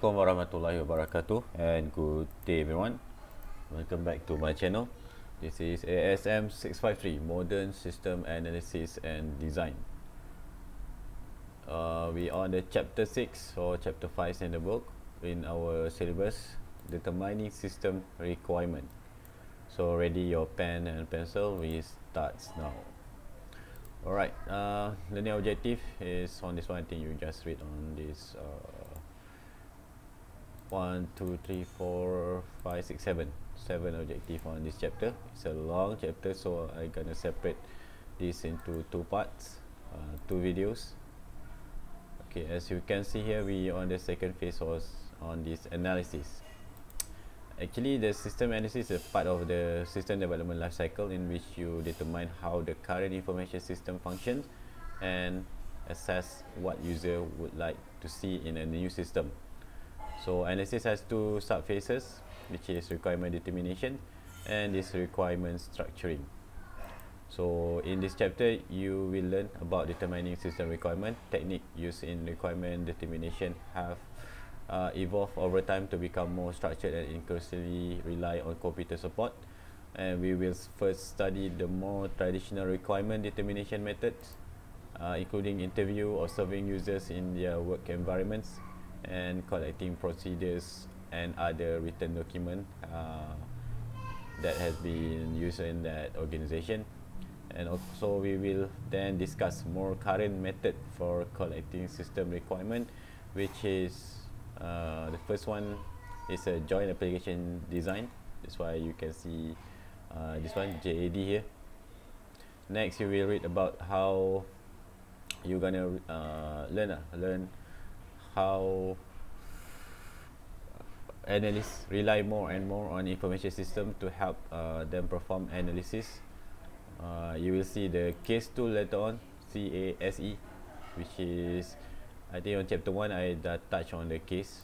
Assalamualaikum warahmatullahi wabarakatuh, and good day everyone. Welcome back to my channel. This is ASM 653 Modern System Analysis and Design. We are on the chapter 6 or chapter 5 in the book in our syllabus, Determining System Requirement. So ready your pen and pencil, we start now. Alright, learning objective is on this one. I think you just read on this 1, 2, 3, 4, 5, 6, 7 objective on this chapter. It's a long chapter, so I'm gonna separate this into two parts, two videos. Okay, as you can see here, we on the second phase was on this analysis. Actually, the system analysis is a part of the system development life cycle in which you determine how the current information system functions and assess what user would like to see in a new system. So analysis has two sub-phases, which is requirement determination and this requirement structuring. So in this chapter, you will learn about determining system requirement. Technique used in requirement determination have evolved over time to become more structured and increasingly rely on computer support. And we will first study the more traditional requirement determination methods, including interview or surveying users in their work environments, and collecting procedures and other written document that has been used in that organization. And also we will then discuss more current method for collecting system requirement, which is the first one is a joint application design. That's why you can see this one JAD here. Next you will read about how you're gonna learn how analysts rely more and more on information system to help them perform analysis. You will see the case tool later on, CASE, which is, I think on chapter 1 I touched on the case.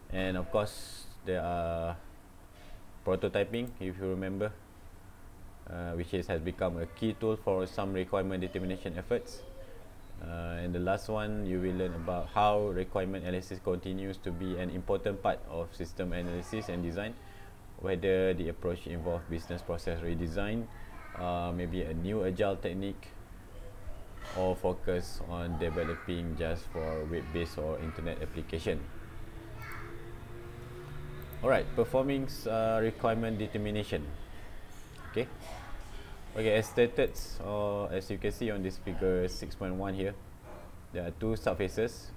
And of course there are prototyping, if you remember, which has become a key tool for some requirement determination efforts. And the last one, you will learn about how requirement analysis continues to be an important part of system analysis and design, whether the approach involves business process redesign, maybe a new agile technique, or focus on developing just for web-based or internet application. Alright, performing requirement determination. Okay. Okay, as stated, or as you can see on this figure 6.1 here, there are two subphases.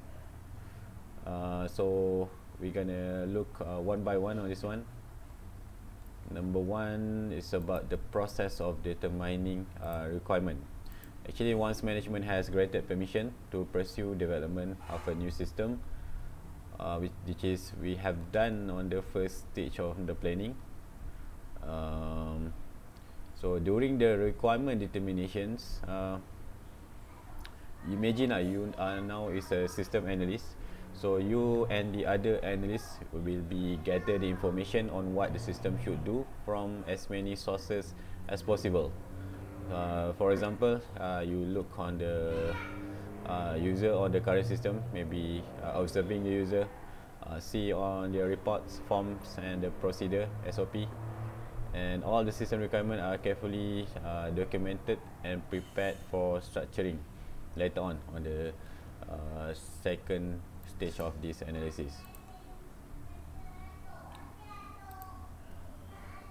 So we're gonna look one by one on this one. Number one is about the process of determining requirement. Actually, once management has granted permission to pursue development of a new system, which is we have done on the first stage of the planning. So during the requirement determinations, imagine you are now is a system analyst. So you and the other analysts will be gather the information on what the system should do from as many sources as possible. For example, you look on the user on the current system, maybe observing the user, see on their reports, forms and the procedure SOP. And all the system requirements are carefully documented and prepared for structuring later on the second stage of this analysis.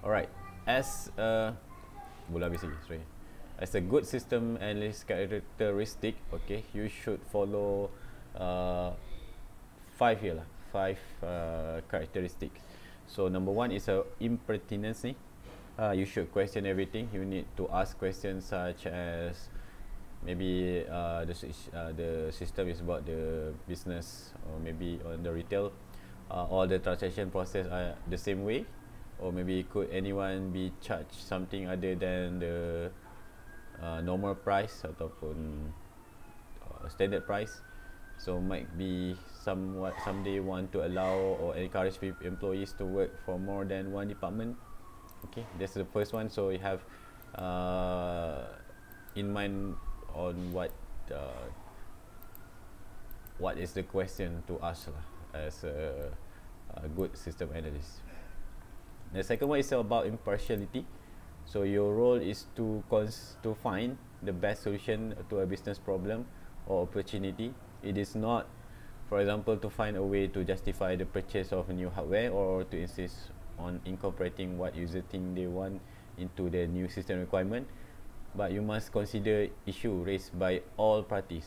Alright, as a good system analyst characteristic, okay, you should follow five characteristics. So number one is impertinence. You should question everything. You need to ask questions such as maybe the system is about the business, or maybe on the retail, all the transaction process are the same way, or maybe could anyone be charged something other than the normal price ataupun standard price. So might be someday want to allow or encourage employees to work for more than one department. Okay, that's the first one. So you have in mind on what what is the question to ask lah, as a good system analyst. The second one is about impartiality. So your role is to find the best solution to a business problem or opportunity. It is not, for example, to find a way to justify the purchase of new hardware or to insist on incorporating what user think they want into the new system requirement, but you must consider issue raised by all parties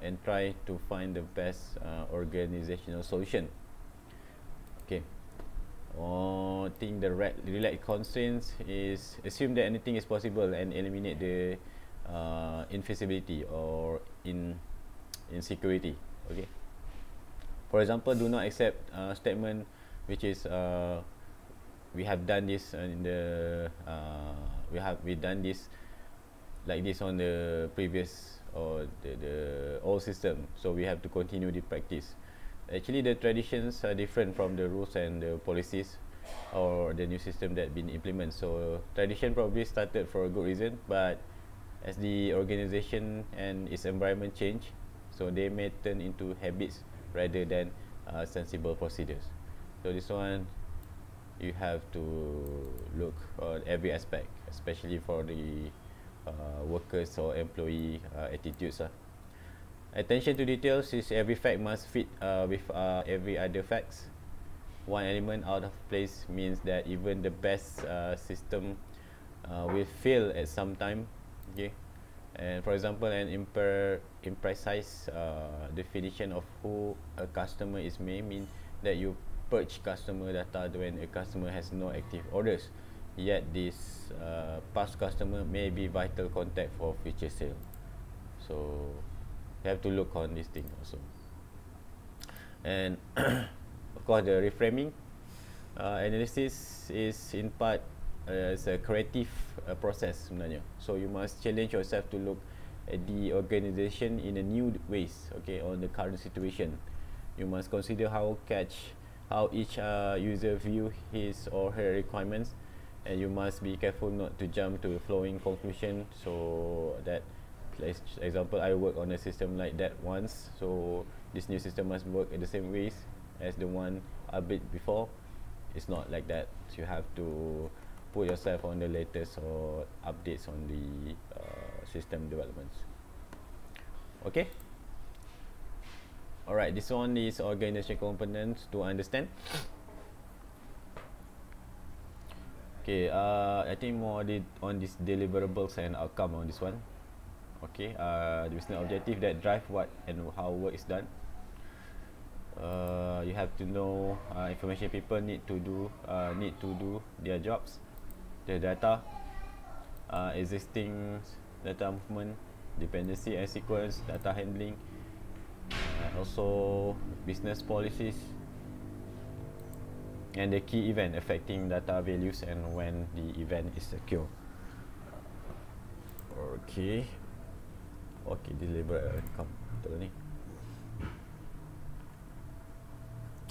and try to find the best organizational solution. Okay. I think the relaxed constraints is assume that anything is possible and eliminate the infeasibility or insecurity. Okay. For example, do not accept statement which is we have done this in the we done this like this on the previous or the old system, so we have to continue the practice. Actually, the traditions are different from the rules and the policies or the new system that been implemented. So tradition probably started for a good reason, but as the organization and its environment change, so they may turn into habits rather than sensible procedures. So this one, you have to look on every aspect, especially for the workers or employee attitudes. Attention to details is every fact must fit with every other facts. One element out of place means that even the best system will fail at some time. Okay, and for example, an imprecise definition of who a customer is may mean that you purge customer data when a customer has no active orders, yet this past customer may be vital contact for future sale. So you have to look on this thing also. And of course, the reframing analysis is in part it's a creative process sebenarnya. So you must challenge yourself to look at the organization in a new ways, okay, on the current situation. You must consider how each user view his or her requirements, and you must be careful not to jump to a flowing conclusion. So that, like example, I work on a system like that once, so this new system must work in the same ways as the one I built before. It's not like that. So you have to put yourself on the latest or updates on the system developments. Okay. Alright, this one is organization components to understand. Okay, I think more on this deliverables and outcome on this one. Okay, the business objective that drive what and how work is done. You have to know information people need to do their jobs, the data, existing data movement, dependency and sequence, data handling, also business policies, and the key event affecting data values and when the event is secure. Okay. Okay, deliver outcome. Betul ni.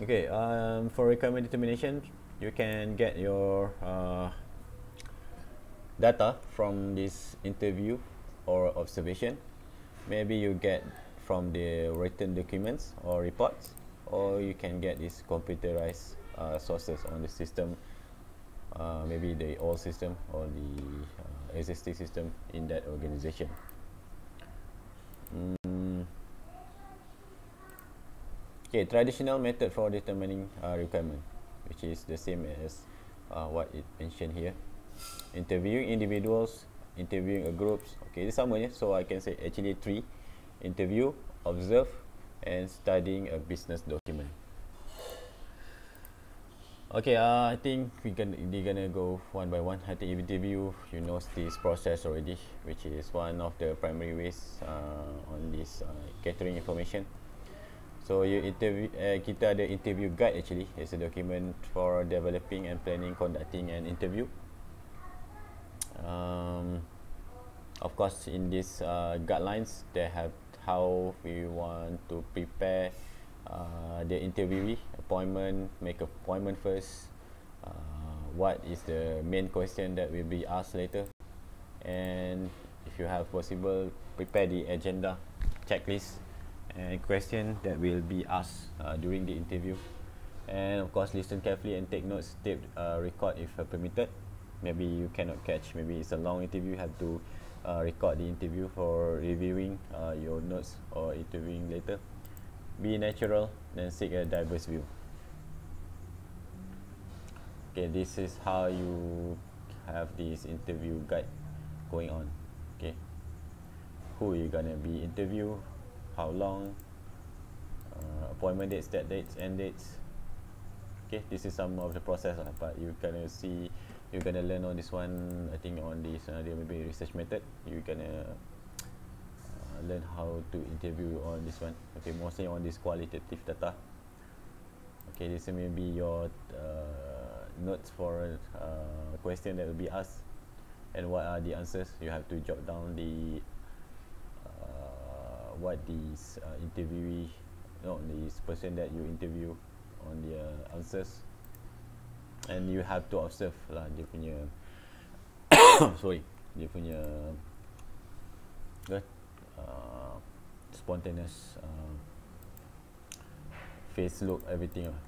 Okay, for requirement determination, you can get your data from this interview or observation. Maybe you get from the written documents or reports, or you can get this computerized sources on the system, maybe the old system or the existing system in that organization. Okay, traditional method for determining requirement, which is the same as what it mentioned here. Interviewing individuals, interviewing a groups. Okay, this sama je. So I can say actually 3: interview, observe, and studying a business document. Okay, I think we're gonna go one by one. I think interview, you know this process already, which is one of the primary ways on this gathering information. So you interview, kita ada interview guide actually. It's a document for developing and planning, conducting an interview. Of course, in these guidelines, they have how we want to prepare the interviewee, appointment, make appointment first, what is the main question that will be asked later, and if you have possible, prepare the agenda, checklist, and question that will be asked during the interview. And of course, listen carefully and take notes. Tape record if permitted. Maybe you cannot catch, maybe it's a long interview, you have to record the interview for reviewing your notes or interviewing later. Be natural and seek a diverse view. Okay, this is how you have this interview guide going on. Okay, who you gonna be interview, how long, appointment dates, start dates, end dates. Okay, this is some of the process but you're gonna learn on this one. I think on this maybe research method, you're gonna learn how to interview on this one. Okay, mostly on this qualitative data. Okay, this may be your notes for a question that will be asked and what are the answers. You have to jot down the what this interviewee, no, this person that you interview on the answers, and you have to observe lah dia punya sorry, dia punya spontaneous face look, everything lah.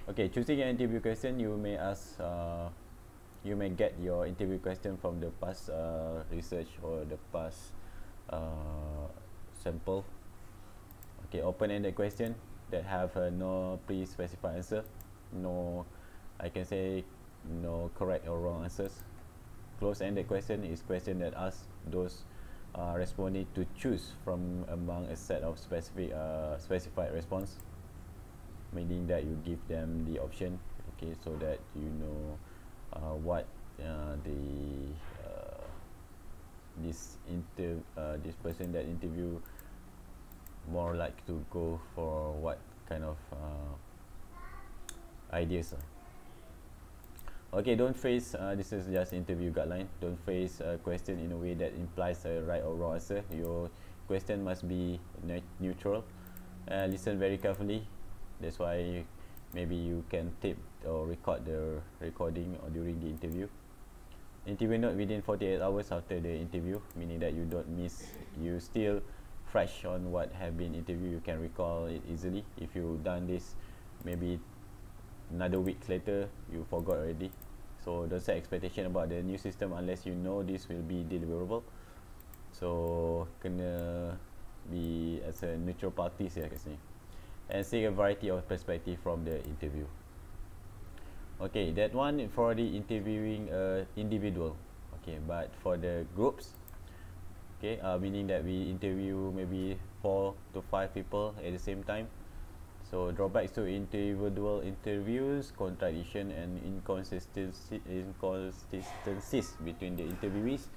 Okay, choosing an interview question, you may ask you may get your interview question from the past research or the past sample. Okay, open-ended question that have no pre-specified answer, no, I can say no correct or wrong answers. Close-ended question is question that asks those responding to choose from among a set of specified response, meaning that you give them the option, okay, so that you know what this person that interview more like to go for what kind of ideas. Okay, don't phrase this is just interview guideline. Don't phrase a question in a way that implies a right or wrong answer. Your question must be neutral. Listen very carefully. That's why maybe you can tape or record the recording or during the interview. Interview note within 48 hours after the interview, meaning that you don't miss, you still fresh on what have been interviewed, you can recall it easily. If you done this maybe another week later, you forgot already. So don't set expectation about the new system unless you know this will be deliverable. So kena be as a neutral party saya kat sini, and seek a variety of perspective from the interview. Okay, that one for the interviewing individual. Okay, but for the groups, okay, meaning that we interview maybe 4 to 5 people at the same time. So drawbacks to individual interviews: contradiction and inconsistencies between the interviewees,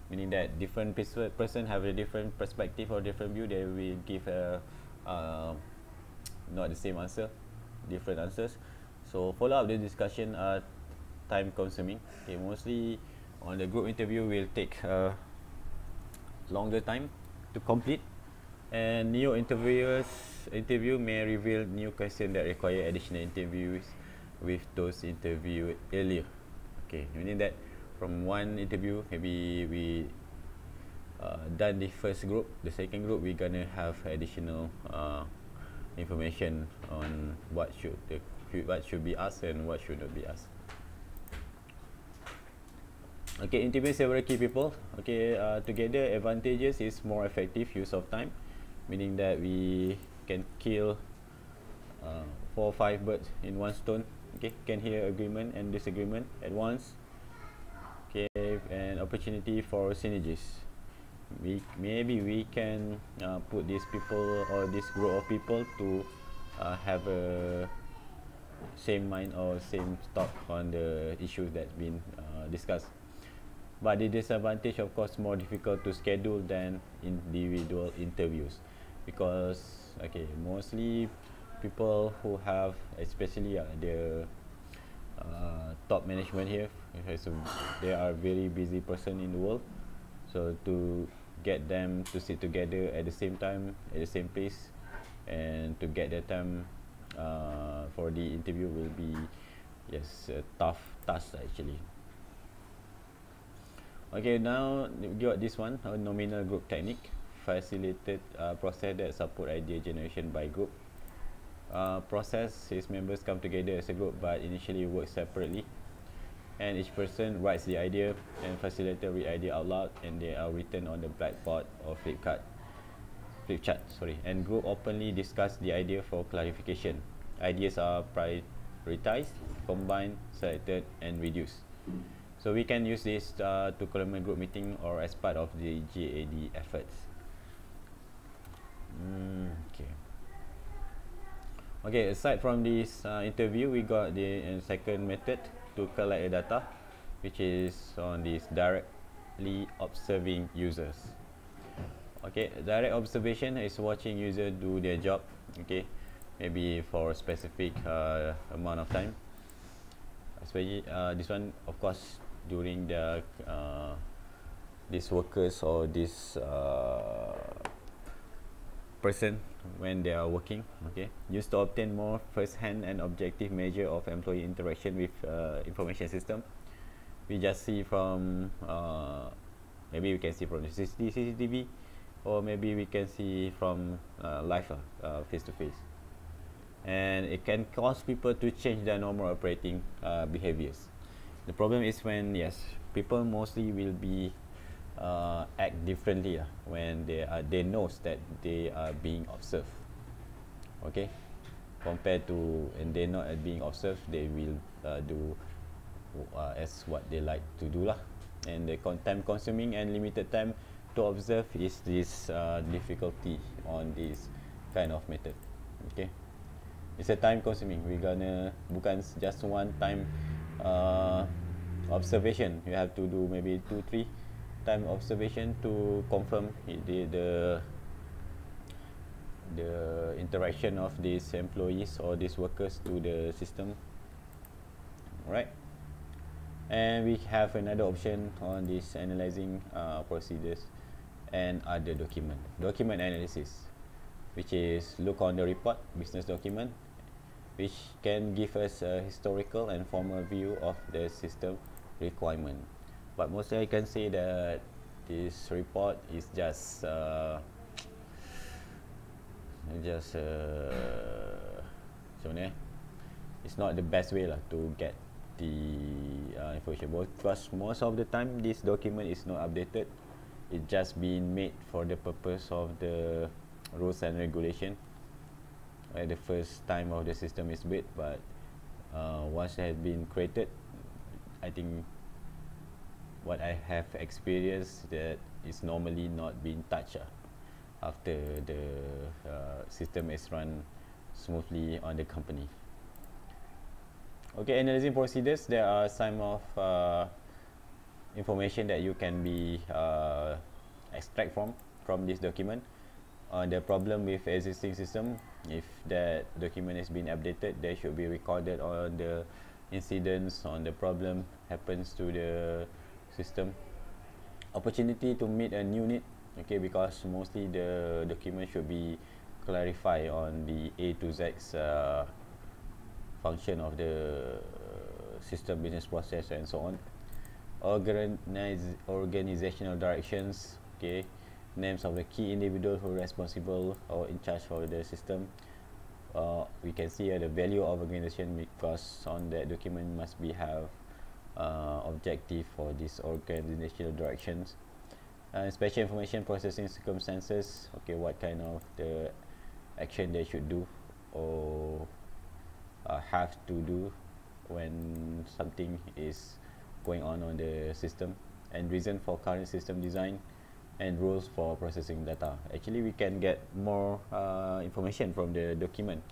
meaning that different person have a different perspective or different view. They will give a not the same answer, different answers. So follow up the discussion are time consuming. Okay, mostly on the group interview will take longer time to complete, and new interview may reveal new question that require additional interviews with those interviewed earlier. Okay, meaning that from one interview maybe we done the first group, the second group we gonna have additional information on what should be asked and what should not be asked. Okay, interview several key people. Okay, together advantages is more effective use of time, meaning that we can kill 4 or 5 birds in one stone. Okay, can hear agreement and disagreement at once. Okay, and opportunity for synergies. Maybe we can put these people or this group of people to have a same mind or same thought on the issues that's been discussed. But the disadvantage, of course, more difficult to schedule than individual interviews, because okay, mostly people who have, especially the top management here, so they are very busy person in the world, so to get them to sit together at the same time at the same place and to get their time for the interview will be, yes, a tough task actually. Okay, now we got this one, a nominal group technique. facilitate process that support idea generation by group. Process is members come together as a group but initially work separately, and each person writes the idea and facilitator read idea out loud, and they are written on the blackboard or flip chart, and group openly discuss the idea for clarification. Ideas are prioritized, combined, selected, and reduced. So we can use this to common group meeting or as part of the GAD efforts. Okay, aside from this interview, we got the second method to collect the data, which is on this directly observing users. Okay, direct observation is watching user do their job, okay, maybe for a specific amount of time. Especially this one, of course, during the these workers or this person when they are working, okay, used to obtain more first-hand and objective measure of employee interaction with information system. We just see from maybe we can see from the CCTV, or maybe we can see from live, face to face, and it can cause people to change their normal operating behaviors. The problem is when, yes, people mostly will be act differently when they knows that they are being observed, okay, compared to and they not being observed, they will do as what they like to do lah. And the time consuming and limited time to observe is this difficulty on this kind of method. Okay, it's a time consuming. We gonna bukan just one time observation. You have to do maybe 2-3 time observation to confirm the interaction of these employees or these workers to the system. Right, and we have another option on this analyzing procedures and other document analysis, which is look on the report, business document, which can give us a historical and formal view of the system requirement. But mostly I can say that this report is just it's not the best way to get the information, because most of the time this document is not updated. It just been made for the purpose of the rules and regulation at the first time of the system is built, but once it has been created, I think what I have experienced that is normally not being touched after the system is run smoothly on the company. Okay, analyzing procedures, there are some of information that you can be extract from this document. The problem with existing system, if that document has been updated, they should be recorded on the incidents on the problem happens to the system. Opportunity to meet a new need, okay, because mostly the document should be clarified on the A to Z function of the system, business process, and so on. Organizational directions, okay, names of the key individual who are responsible or in charge for the system. We can see the value of organization, because on that document must be have objective for these organizational directions. Special information processing circumstances, okay, what kind of the action they should do or have to do when something is going on the system, and reason for current system design, and rules for processing data. Actually, we can get more information from the document,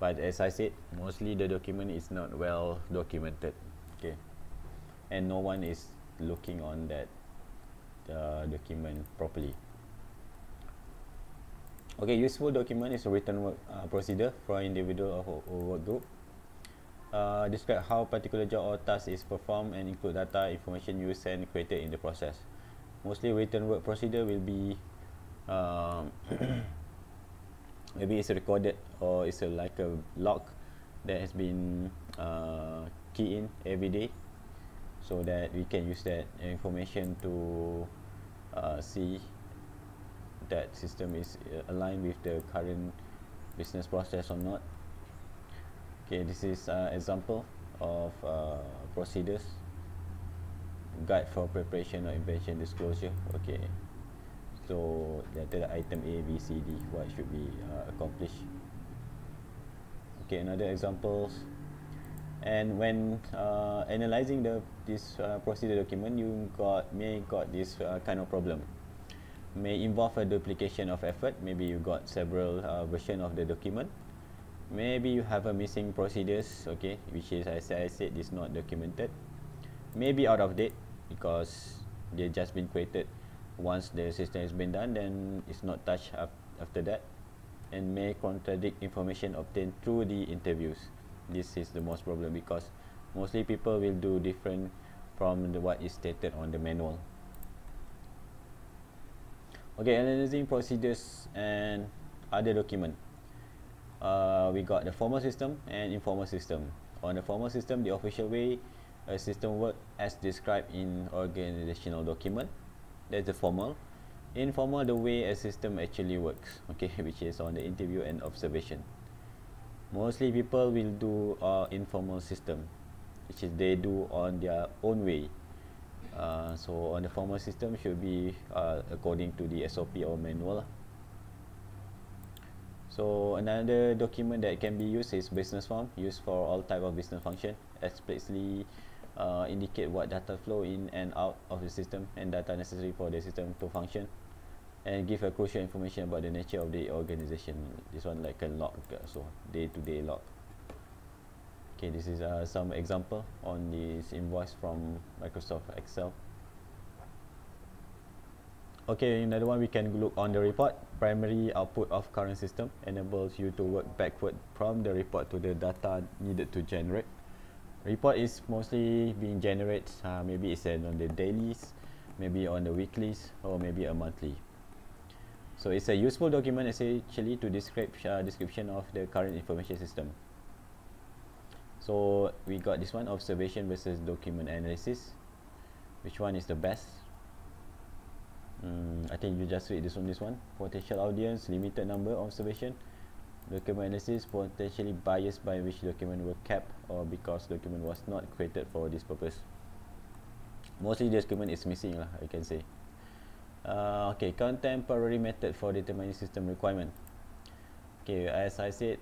but as I said, mostly the document is not well documented, okay, and no one is looking on that document properly. Okay, useful document is a written work procedure for an individual or work group. Describe how particular job or task is performed and include data, information used and created in the process. Mostly written work procedure will be maybe it's recorded, or it's like a log that has been keyed in every day, so that we can use that information to see that system is aligned with the current business process or not. Okay, this is example of procedures, guide for preparation or invention disclosure. Okay, so the item A, B, C, D, what should be accomplished. Okay, another examples. And when analyzing this procedure document, you may got this kind of problem. May involve a duplication of effort. Maybe you got several version of the document. Maybe you have a missing procedures, okay, which is, as I said, is not documented. Maybe out of date because they just been created once the system has been done, then it's not touched after that, and may contradict information obtained through the interviews. This is the most problem because mostly people will do different from what is stated on the manual. Okay, analyzing procedures and other document. We got the formal system and informal system. On the formal system, the official way a system works as described in organizational document. That's the formal. Informal, the way a system actually works, okay, which is on the interview and observation. Mostly people will do informal system, which is they do on their own way. So on the formal system should be according to the SOP or manual. So another document that can be used is business form, used for all type of business function, explicitly indicate what data flow in and out of the system and data necessary for the system to function, and give a crucial information about the nature of the organization. This one like a log, so day-to-day log. Okay, this is some example on this invoice from Microsoft Excel. Okay, another one we can look on the report. Primary output of current system enables you to work backward from the report to the data needed to generate. Report is mostly being generated, maybe it's on the dailies, maybe on the weeklies, or maybe a monthly. So it's a useful document essentially to describe description of the current information system. So we got this one, observation versus document analysis. Which one is the best? I think you just read this one. Potential audience, limited number of observation. Document analysis, potentially biased by which document were kept or because document was not created for this purpose. Mostly the document is missing lah, I can say. Okay, contemporary method for determining system requirement. Okay, as I said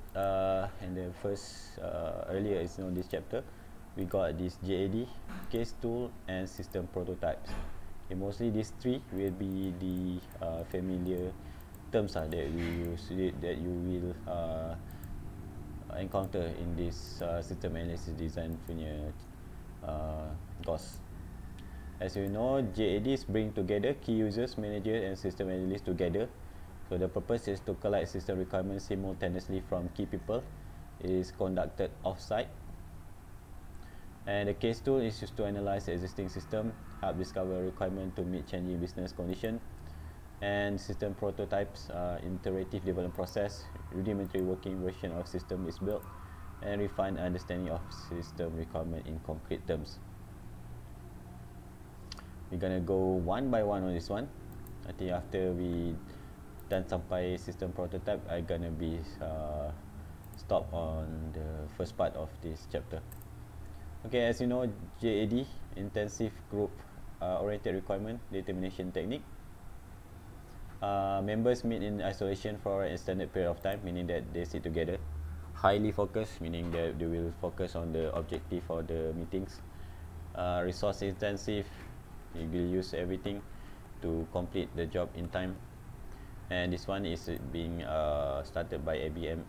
in the first earlier is on this chapter, we got this JAD, case tool, and system prototypes. Okay, mostly these three will be the familiar terms that we use, that you will encounter in this system analysis design punya course. As you know, JADs bring together key users, managers, and system analysts together. So the purpose is to collect system requirements simultaneously from key people. It is conducted off-site. And the case tool is used to analyze the existing system, help discover requirement to meet changing business condition. And system prototypes, iterative development process, rudimentary working version of system is built, and refined understanding of system requirement in concrete terms. We're gonna go one by one on this one. I think after we done sampai system prototype, I'm gonna be stop on the first part of this chapter. Okay, as you know, JAD, intensive group oriented requirement determination technique. Members meet in isolation for an extended period of time, meaning that they sit together. Highly focused, meaning that they will focus on the objective for the meetings. Resource intensive, you will use everything to complete the job in time. And this one is being started by IBM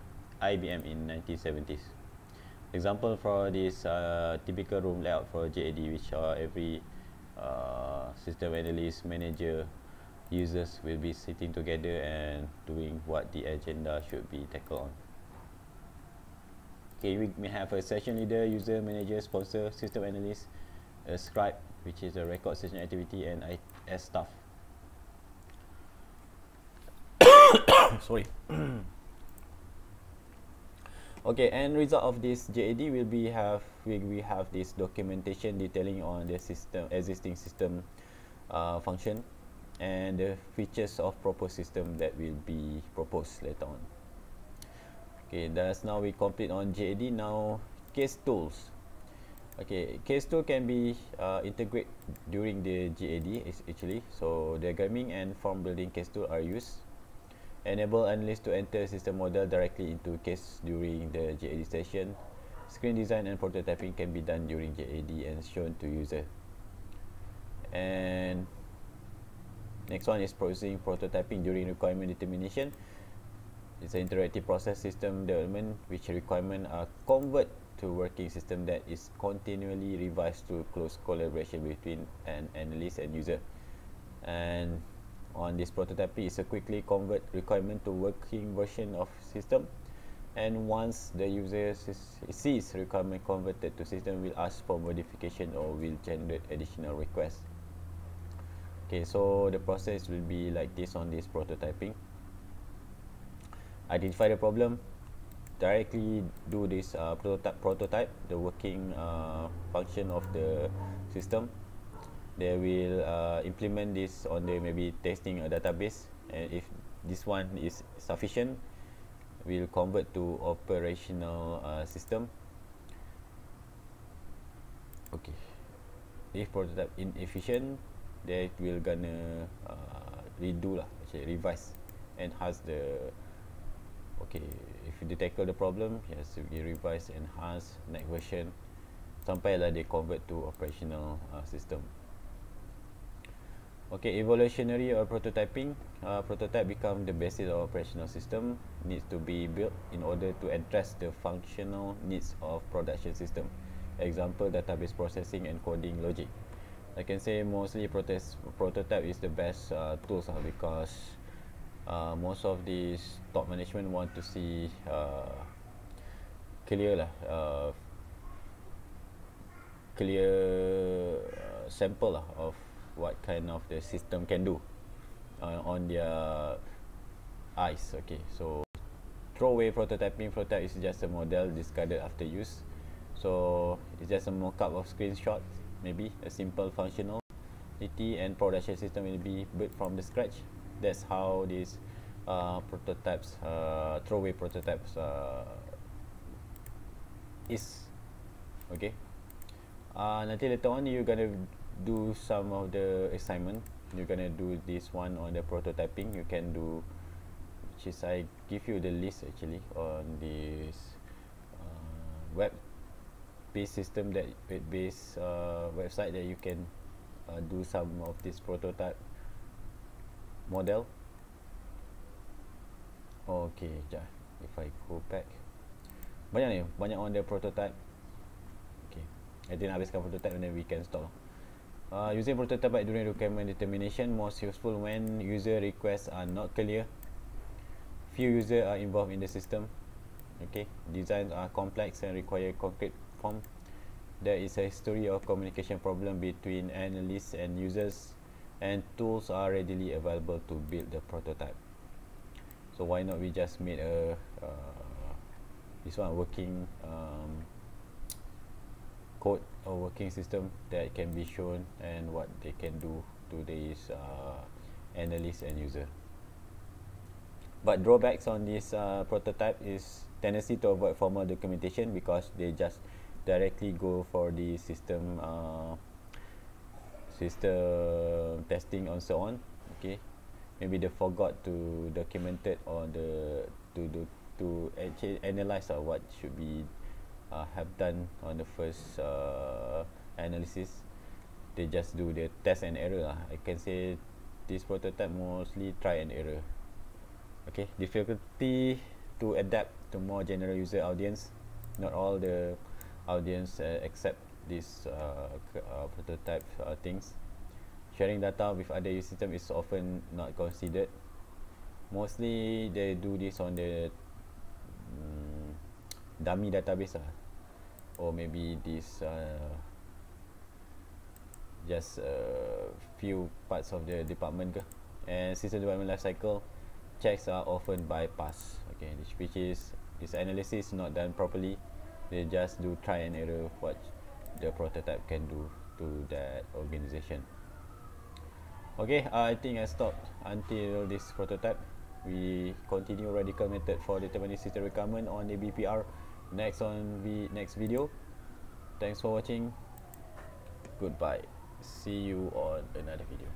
in 1970s. Example for this typical room layout for JAD, which every system analyst, manager, users will be sitting together and doing what the agenda should be tackled on. Okay, we may have a session leader, user, manager, sponsor, system analyst, a scribe, which is a record session activity, and IS staff. Sorry. Okay, and result of this JAD will be we have this documentation detailing on the system existing system function, and the features of proposed system that will be proposed later on. Okay, thus now we complete on JAD. Now case tools. Okay, case tool can be integrated during the GAD actually. So diagramming and form building case tool are used. Enable analysts to enter system model directly into case during the GAD session. Screen design and prototyping can be done during GAD and shown to user. And next one is processing prototyping during requirement determination. It's an interactive process system development which requirements are converted to working system that is continually revised through close collaboration between an analyst and user. And on this prototyping is a quickly convert requirement to working version of system, and once the user sees requirement converted to system, will ask for modification or will generate additional requests. Okay, so the process will be like this on this prototyping. Identify the problem, directly do this prototype the working function of the system. They will implement this on the maybe testing a database, and if this one is sufficient, will convert to operational system. Okay, if prototype inefficient, they will gonna redo lah, actually revise, enhance the. Okay, if they tackle the problem, yes, we revise, enhance, next version, sampailah they convert to operational system. Okay, evolutionary or prototyping. Prototype become the basis of operational system, needs to be built in order to address the functional needs of production system. Example, database processing and coding logic. I can say mostly prototype is the best tools because most of these top management want to see clear sample of what kind of the system can do on their eyes. Okay, so throwaway prototyping. Prototype is just a model discarded after use, so it's just a mock-up of screenshot, maybe a simple functionality, and production system will be built from the scratch. That's how these prototypes, throwaway prototypes is. Okay, nanti later on you're gonna do some of the assignment. You're gonna do this one on the prototyping. You can do, which is I give you the list actually on this web-based system, that web-based website that you can do some of this prototype model. Okay, sekejap. If I go back, banyak ni, banyak on the prototype. Okay, I think habiskan prototype and then we can stop. Using prototype during requirement determination, most useful when user requests are not clear, few users are involved in the system. Okay, designs are complex and require concrete form. There is a history of communication problem between analysts and users, and tools are readily available to build the prototype. So why not we just made a this one working code or working system that can be shown and what they can do to these analysts and user. But drawbacks on this prototype is tendency to avoid formal documentation because they just directly go for the system testing and so on. Okay, maybe they forgot to document it, or to actually analyze what should be have done on the first analysis. They just do the test and error. I can say this prototype mostly try and error. Okay, difficulty to adapt to more general user audience. Not all the audience accept this prototype things. Sharing data with other user system is often not considered. Mostly they do this on the dummy database or maybe this just a few parts of the department and system development life cycle checks are often bypassed. Okay, which is this analysis not done properly. They just do try and error what the prototype can do to that organization. Okay, I think I stopped until this prototype. We continue radical method for determining system requirement on the BPR next video. Thanks for watching. Goodbye. See you on another video.